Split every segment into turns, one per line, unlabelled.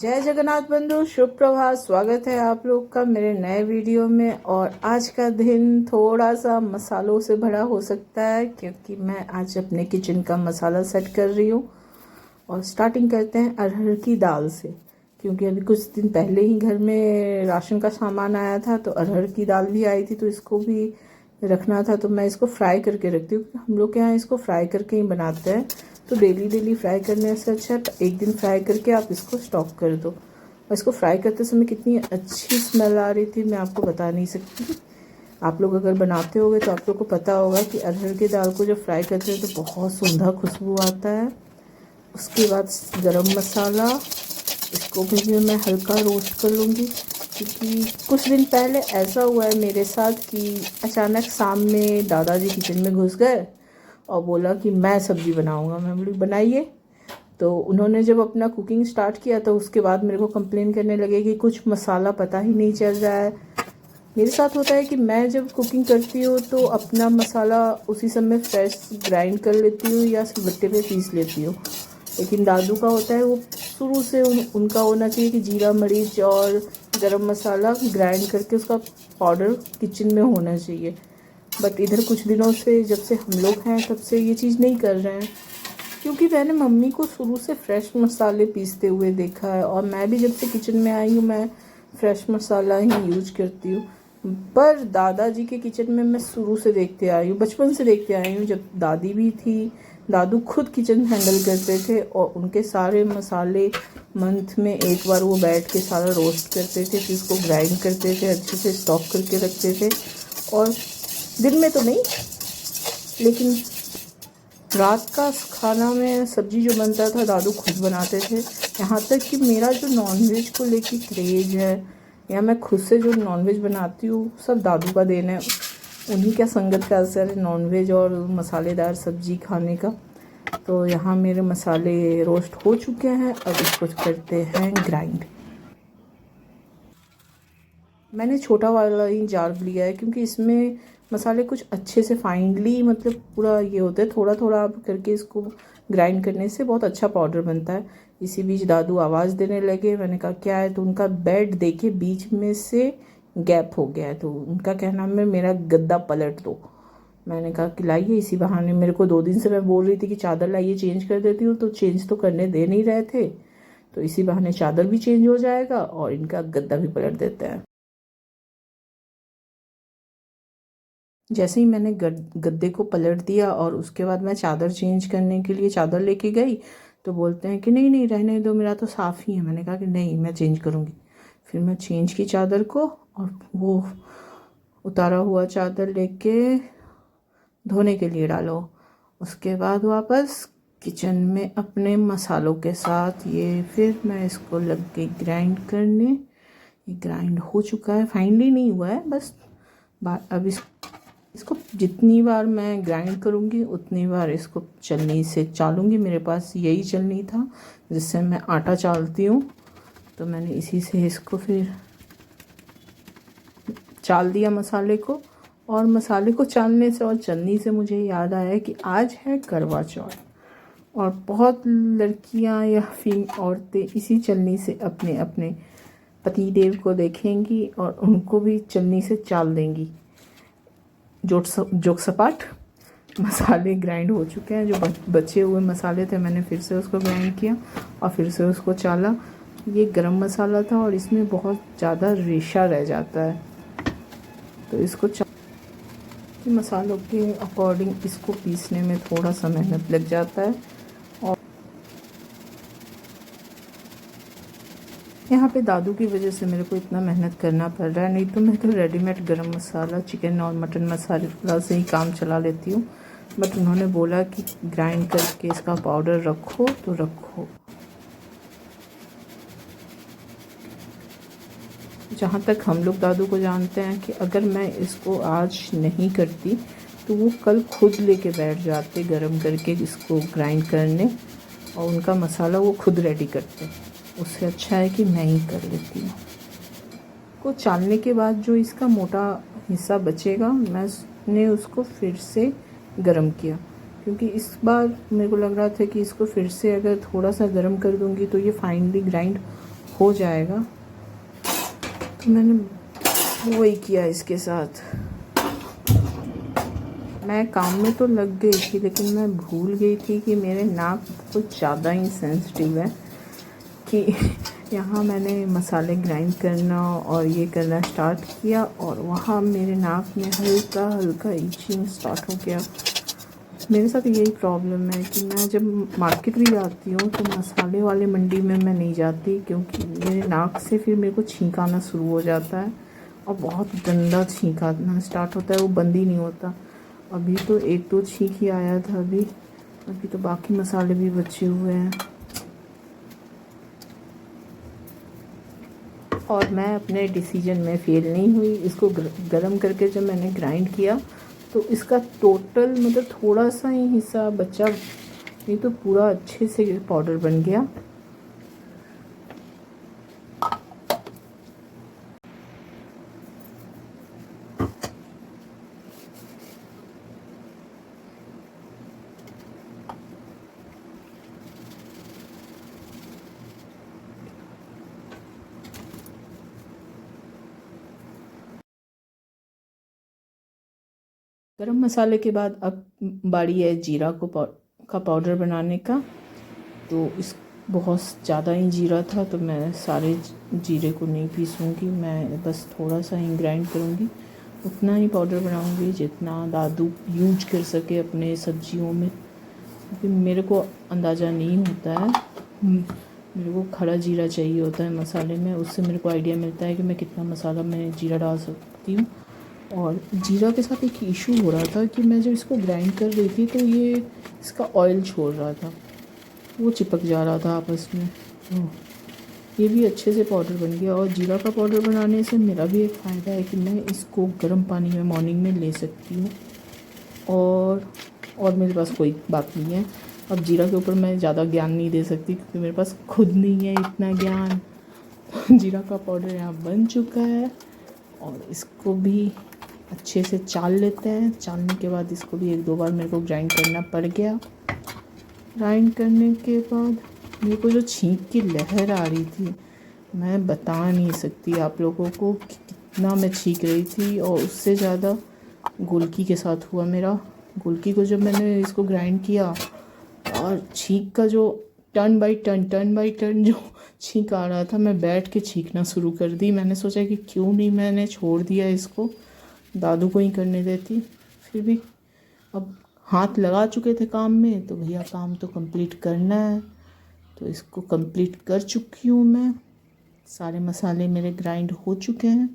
जय जगन्नाथ बंधु, शुभ प्रभात। स्वागत है आप लोग का मेरे नए वीडियो में। और आज का दिन थोड़ा सा मसालों से भरा हो सकता है क्योंकि मैं आज अपने किचन का मसाला सेट कर रही हूँ। और स्टार्टिंग करते हैं अरहर की दाल से, क्योंकि अभी कुछ दिन पहले ही घर में राशन का सामान आया था, तो अरहर की दाल भी आई थी, तो इसको भी रखना था। तो मैं इसको फ्राई करके रखती हूँ, हम लोग के यहाँ इसको फ्राई करके ही बनाते हैं। तो डेली डेली फ्राई करने से अच्छा एक दिन फ्राई करके आप इसको स्टॉक कर दो। और इसको फ्राई करते समय कितनी अच्छी स्मेल आ रही थी, मैं आपको बता नहीं सकती। आप लोग अगर बनाते होगे तो आप लोग को पता होगा कि अरहर की दाल को जब फ्राई करते हैं तो बहुत सुंदर खुशबू आता है। उसके बाद गरम मसाला, इसको भी मैं हल्का रोस्ट कर लूँगी, क्योंकि कुछ दिन पहले ऐसा हुआ है मेरे साथ कि अचानक शाम में दादाजी किचन में घुस गए और बोला कि मैं सब्ज़ी बनाऊंगा। मैं बोली बनाइए। तो उन्होंने जब अपना कुकिंग स्टार्ट किया तो उसके बाद मेरे को कंप्लेन करने लगे कि कुछ मसाला पता ही नहीं चल रहा है। मेरे साथ होता है कि मैं जब कुकिंग करती हूँ तो अपना मसाला उसी समय फ्रेश ग्राइंड कर लेती हूँ या सिलबट्टे पे पीस लेती हूँ। लेकिन दादू का होता है वो शुरू से उनका होना चाहिए कि जीरा मरीच और गरम मसाला ग्राइंड करके उसका पाउडर किचन में होना चाहिए। बट इधर कुछ दिनों से जब से हम लोग हैं तब से ये चीज़ नहीं कर रहे हैं, क्योंकि मैंने मम्मी को शुरू से फ्रेश मसाले पीसते हुए देखा है। और मैं भी जब से किचन में आई हूँ मैं फ्रेश मसाला ही यूज करती हूँ। पर दादाजी के किचन में मैं शुरू से देखते आई हूँ, बचपन से देखते आई हूँ। जब दादी भी थी, दादू खुद किचन हैंडल करते थे और उनके सारे मसाले मंथ में एक बार वो बैठ के सारा रोस्ट करते थे, फिर उसको ग्राइंड करते थे, अच्छे से स्टॉक करके रखते थे। और दिन में तो नहीं, लेकिन रात का खाना में सब्जी जो बनता था दादू खुद बनाते थे। यहाँ तक कि मेरा जो नॉनवेज को लेके क्रेज है या मैं खुद से जो नॉनवेज बनाती हूँ सब दादू का देन है। उन्हीं का संगत का असर है नॉनवेज और मसालेदार सब्जी खाने का। तो यहाँ मेरे मसाले रोस्ट हो चुके हैं, अब इसको करते हैं ग्राइंड। मैंने छोटा वाला ही जार लिया है क्योंकि इसमें मसाले कुछ अच्छे से फाइनली मतलब पूरा ये होता है। थोड़ा थोड़ा आप करके इसको ग्राइंड करने से बहुत अच्छा पाउडर बनता है। इसी बीच दादू आवाज़ देने लगे, मैंने कहा क्या है, तो उनका बेड देखे बीच में से गैप हो गया है, तो उनका कहना है मेरा गद्दा पलट दो। मैंने कहा कि लाइए, इसी बहाने मेरे को 2 दिन से मैं बोल रही थी कि चादर लाइए चेंज कर देती हूँ, तो चेंज तो करने दे नहीं रहे थे। तो इसी बहाने चादर भी चेंज हो जाएगा और इनका गद्दा भी पलट देते हैं। जैसे ही मैंने गद्दे को पलट दिया और उसके बाद मैं चादर चेंज करने के लिए चादर लेके गई, तो बोलते हैं कि नहीं नहीं रहने दो, मेरा तो साफ़ ही है। मैंने कहा कि नहीं, मैं चेंज करूँगी। फिर मैं चेंज की चादर को, और वो उतारा हुआ चादर लेके धोने के लिए डालो। उसके बाद वापस किचन में अपने मसालों के साथ ये फिर मैं इसको लग गई ग्राइंड करने। ये ग्राइंड हो चुका है, फाइनली नहीं हुआ है बस। अब इसको जितनी बार मैं ग्राइंड करूँगी उतनी बार इसको चलनी से चालूँगी। मेरे पास यही चलनी था जिससे मैं आटा चालती हूँ, तो मैंने इसी से इसको फिर चाल दिया मसाले को। और मसाले को चालने से और चलनी से मुझे याद आया कि आज है करवा चौथ, और बहुत लड़कियां या औरतें इसी चलनी से अपने अपने पतिदेव को देखेंगी और उनको भी चलनी से चाल देंगी। जोक सपाट मसाले ग्राइंड हो चुके हैं। जो बचे हुए मसाले थे मैंने फिर से उसको ग्राइंड किया और फिर से उसको चाला। ये गरम मसाला था और इसमें बहुत ज़्यादा रेशा रह जाता है, तो इसको मसालों के अकॉर्डिंग इसको पीसने में थोड़ा सा मेहनत लग जाता है। और यहाँ पे दादू की वजह से मेरे को इतना मेहनत करना पड़ रहा है, नहीं तो मैं तो रेडीमेड गरम मसाला चिकन और मटन मसाला से ही काम चला लेती हूँ। बट उन्होंने बोला कि ग्राइंड करके इसका पाउडर रखो तो रखो। जहाँ तक हम लोग दादू को जानते हैं कि अगर मैं इसको आज नहीं करती तो वो कल खुद लेके बैठ जाते गरम करके इसको ग्राइंड करने, और उनका मसाला वो खुद रेडी करते। उससे अच्छा है कि मैं ही कर लेती हूँ। को चालने के बाद जो इसका मोटा हिस्सा बचेगा मैंने उसको फिर से गरम किया, क्योंकि इस बार मेरे को लग रहा था कि इसको फिर से अगर थोड़ा सा गरम कर दूँगी तो ये फाइनली ग्राइंड हो जाएगा। तो मैंने वही किया इसके साथ। मैं काम में तो लग गई थी, लेकिन मैं भूल गई थी कि मेरे नाक कुछ ज़्यादा ही सेंसिटिव है कि यहाँ मैंने मसाले ग्राइंड करना और ये करना स्टार्ट किया और वहाँ मेरे नाक में हल्का हल्का ईचिंग स्टार्ट हो गया। मेरे साथ यही प्रॉब्लम है कि मैं जब मार्केट भी जाती हूँ तो मसाले वाले मंडी में मैं नहीं जाती, क्योंकि मेरे नाक से फिर मेरे को छींक आना शुरू हो जाता है और बहुत गंदा छींक आना स्टार्ट होता है, वो बंद ही नहीं होता। अभी तो 1-2 छींक ही आया था अभी तो बाकी मसाले भी बचे हुए हैं। और मैं अपने डिसीजन में फेल नहीं हुई। इसको गरम करके जब मैंने ग्राइंड किया तो इसका टोटल मतलब थोड़ा सा ही हिस्सा बचा, नहीं तो पूरा अच्छे से पाउडर बन गया। गरम मसाले के बाद अब बारी है जीरा का पाउडर बनाने का। तो इस बहुत ज़्यादा ही जीरा था, तो मैं सारे जीरे को नहीं पीसूँगी, मैं बस थोड़ा सा ही ग्राइंड करूँगी। उतना ही पाउडर बनाऊँगी जितना दादू यूज कर सके अपने सब्जियों में, क्योंकि मेरे को अंदाज़ा नहीं होता है। मेरे को खड़ा जीरा चाहिए होता है मसाले में, उससे मेरे को आइडिया मिलता है कि मैं कितना मसाला मैं जीरा डाल सकती हूँ। और जीरा के साथ एक इशू हो रहा था कि मैं जब इसको ग्राइंड कर रही थी तो ये इसका ऑयल छोड़ रहा था, वो चिपक जा रहा था आपस में। ये भी अच्छे से पाउडर बन गया। और जीरा का पाउडर बनाने से मेरा भी एक फ़ायदा है कि मैं इसको गर्म पानी में मॉर्निंग में ले सकती हूँ, और मेरे पास कोई बात नहीं है। अब जीरा के ऊपर मैं ज़्यादा ज्ञान नहीं दे सकती, क्योंकि मेरे पास खुद नहीं है इतना ज्ञान। जीरा का पाउडर यहाँ बन चुका है और इसको भी अच्छे से चाल लेते हैं। चालने के बाद इसको भी 1-2 बार मेरे को ग्राइंड करना पड़ गया। ग्राइंड करने के बाद मेरे को जो छींक की लहर आ रही थी, मैं बता नहीं सकती आप लोगों को कि कितना मैं छींक रही थी। और उससे ज़्यादा गोलकी के साथ हुआ मेरा। गोलकी को जब मैंने इसको ग्राइंड किया और छींक का जो टर्न बाई टर्न जो छींक आ रहा था, मैं बैठ के छींकना शुरू कर दी। मैंने सोचा कि क्यों नहीं मैंने छोड़ दिया इसको, दादू को ही करने देती। फिर भी अब हाथ लगा चुके थे काम में, तो भैया काम तो कंप्लीट करना है, तो इसको कंप्लीट कर चुकी हूँ मैं। सारे मसाले मेरे ग्राइंड हो चुके हैं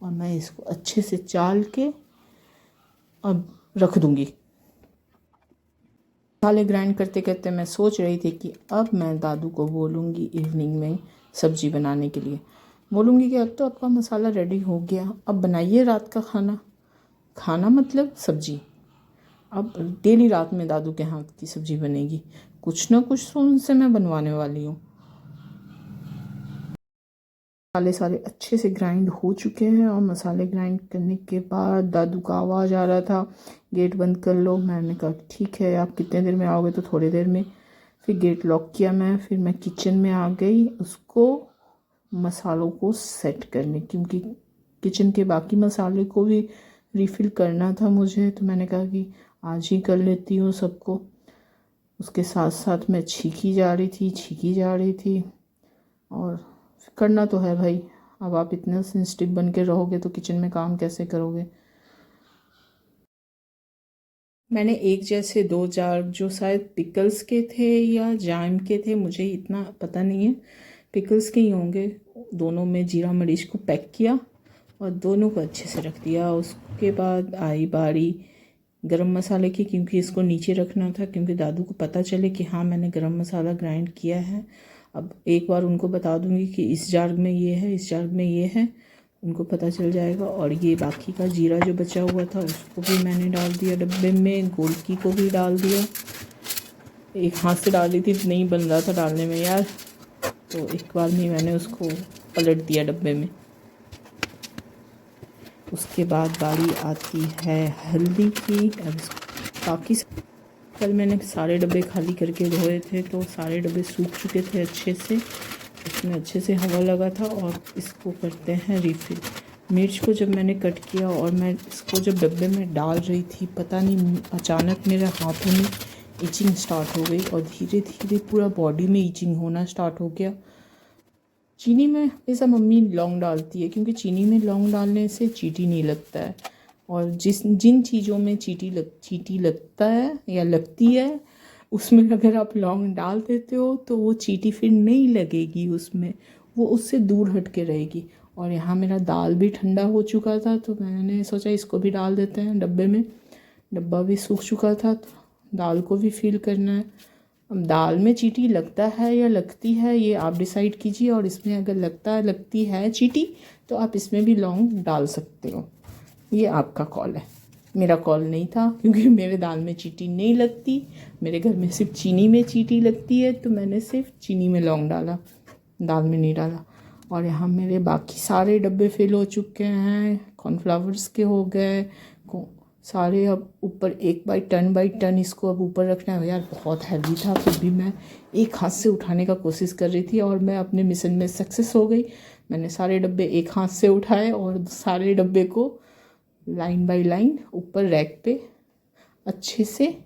और मैं इसको अच्छे से चाल के अब रख दूँगी। मसाले ग्राइंड करते करते मैं सोच रही थी कि अब मैं दादू को बोलूँगी इवनिंग में सब्ज़ी बनाने के लिए। बोलूँगी कि अब तो आपका मसाला रेडी हो गया, अब बनाइए रात का खाना मतलब सब्ज़ी। अब डेली रात में दादू के हाथ की सब्ज़ी बनेगी, कुछ ना कुछ तो उनसे मैं बनवाने वाली हूँ। मसाले सारे अच्छे से ग्राइंड हो चुके हैं और मसाले ग्राइंड करने के बाद दादू का आवाज़ आ रहा था, गेट बंद कर लो। मैंने कहा ठीक है, आप कितने देर में आओगे? तो थोड़ी देर में। फिर गेट लॉक किया मैं, फिर मैं किचन में आ गई उसको मसालों को सेट करने, क्योंकि किचन के बाकी मसाले को भी रिफ़िल करना था मुझे। तो मैंने कहा कि आज ही कर लेती हूँ सबको। उसके साथ साथ मैं छींकी जा रही थी और करना तो है भाई। अब आप इतना सेंसिटिव बन के रहोगे तो किचन में काम कैसे करोगे। मैंने एक जैसे 2 जार जो शायद पिकल्स के थे या जैम के थे, मुझे इतना पता नहीं है, पिकल्स के ही होंगे, दोनों में जीरा मरीच को पैक किया और दोनों को अच्छे से रख दिया। उसके बाद आई बारी गरम मसाले की, क्योंकि इसको नीचे रखना था, क्योंकि दादू को पता चले कि हाँ मैंने गरम मसाला ग्राइंड किया है। अब एक बार उनको बता दूंगी कि इस जार में ये है, इस जार में ये है, उनको पता चल जाएगा। और ये बाकी का जीरा जो बचा हुआ था उसको भी मैंने डाल दिया डब्बे में, गोलकी को भी डाल दिया। एक हाथ से डाल रही थी, नहीं बन रहा था डालने में यार, तो एक बार में मैंने उसको पलट दिया डब्बे में। उसके बाद बारी आती है हल्दी की। अब बाकी कल मैंने सारे डब्बे खाली करके धोए थे, तो सारे डब्बे सूख चुके थे अच्छे से। इसमें अच्छे से हवा लगा था। और इसको करते हैं रीफिल। मिर्च को जब मैंने कट किया और मैं इसको जब डब्बे में डाल रही थी, पता नहीं अचानक मेरे हाथों में ईचिंग स्टार्ट हो गई और धीरे धीरे पूरा बॉडी में ईचिंग होना स्टार्ट हो गया। चीनी में ऐसा मम्मी लौंग डालती है, क्योंकि चीनी में लौंग डालने से चीटी नहीं लगता है। और जिन चीज़ों में चीटी लगता है या लगती है, उसमें अगर आप लौंग डाल देते हो तो वो चीटी फिर नहीं लगेगी उसमें, वो उससे दूर हट के रहेगी। और यहाँ मेरा दाल भी ठंडा हो चुका था, तो मैंने सोचा इसको भी डाल देते हैं डब्बे में। डब्बा भी सूख चुका था, तो दाल को भी फिल करना है। अब दाल में चीटी लगता है या लगती है, ये आप डिसाइड कीजिए। और इसमें अगर लगती है चीटी, तो आप इसमें भी लौंग डाल सकते हो, ये आपका कॉल है। मेरा कॉल नहीं था, क्योंकि मेरे दाल में चीटी नहीं लगती। मेरे घर में सिर्फ चीनी में चीटी लगती है, तो मैंने सिर्फ चीनी में लौंग डाला, दाल में नहीं डाला। और यहाँ मेरे बाकी सारे डब्बे फिल हो चुके हैं। कॉर्नफ्लावर्स के हो गए सारे। अब ऊपर 1 बाई टन इसको अब ऊपर रखना है। यार बहुत हैवी था, फिर भी मैं एक हाथ से उठाने का कोशिश कर रही थी और मैं अपने मिशन में सक्सेस हो गई। मैंने सारे डब्बे एक हाथ से उठाए और सारे डब्बे को लाइन बाय लाइन ऊपर रैक पे अच्छे से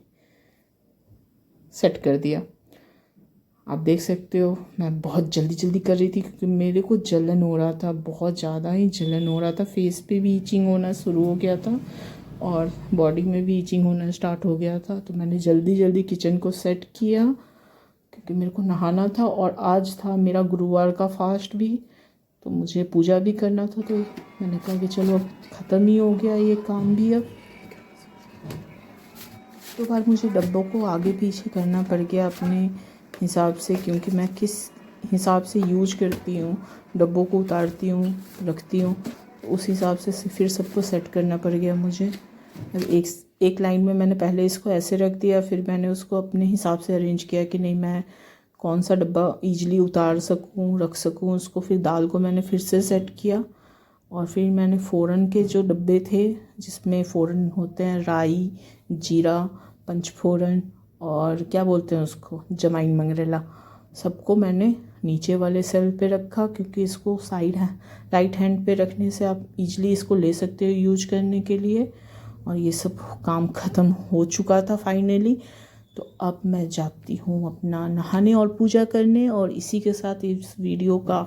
सेट कर दिया। आप देख सकते हो मैं बहुत जल्दी कर रही थी, क्योंकि मेरे को जलन हो रहा था, बहुत ज़्यादा ही जलन हो रहा था। फेस पे भी ईचिंग होना शुरू हो गया था और बॉडी में भी ईचिंग होना स्टार्ट हो गया था। तो मैंने जल्दी किचन को सेट किया, क्योंकि मेरे को नहाना था और आज था मेरा गुरुवार का फास्ट भी, तो मुझे पूजा भी करना था। तो मैंने कहा कि चलो अब ख़त्म ही हो गया ये काम भी। अब तो बार मुझे डब्बों को आगे पीछे करना पड़ गया अपने हिसाब से, क्योंकि मैं किस हिसाब से यूज करती हूँ, डब्बों को उतारती हूँ, रखती हूँ, उस हिसाब से फिर सबको सेट करना पड़ गया मुझे। एक लाइन में मैंने पहले इसको ऐसे रख दिया, फिर मैंने उसको अपने हिसाब से अरेंज किया कि नहीं मैं कौन सा डब्बा ईजिली उतार सकूँ, रख सकूँ उसको। फिर दाल को मैंने फिर से सेट किया और फिर मैंने फ़ोरन के जो डब्बे थे, जिसमें फ़ोरन होते हैं, राई, जीरा, पंचफोरन और क्या बोलते हैं उसको, जमाइन मंगरेला, सबको मैंने नीचे वाले सेल पे रखा, क्योंकि इसको राइट हैंड पे रखने से आप इजीली इसको ले सकते हो यूज करने के लिए। और ये सब काम ख़त्म हो चुका था फाइनली। तो अब मैं जाती हूँ अपना नहाने और पूजा करने, और इसी के साथ इस वीडियो का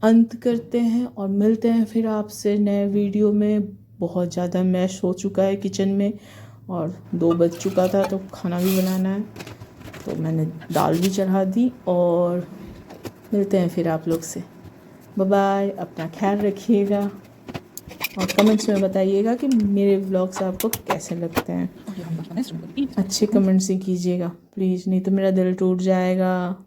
अंत करते हैं और मिलते हैं फिर आपसे नए वीडियो में। बहुत ज़्यादा मैश हो चुका है किचन में और 2 बज चुका था, तो खाना भी बनाना है, तो मैंने दाल भी चढ़ा दी। और मिलते हैं फिर आप लोग से। बाय बाय, अपना ख्याल रखिएगा और कमेंट्स में बताइएगा कि मेरे व्लॉग्स आपको कैसे लगते हैं। अच्छे कमेंट्स ही कीजिएगा प्लीज़, नहीं तो मेरा दिल टूट जाएगा।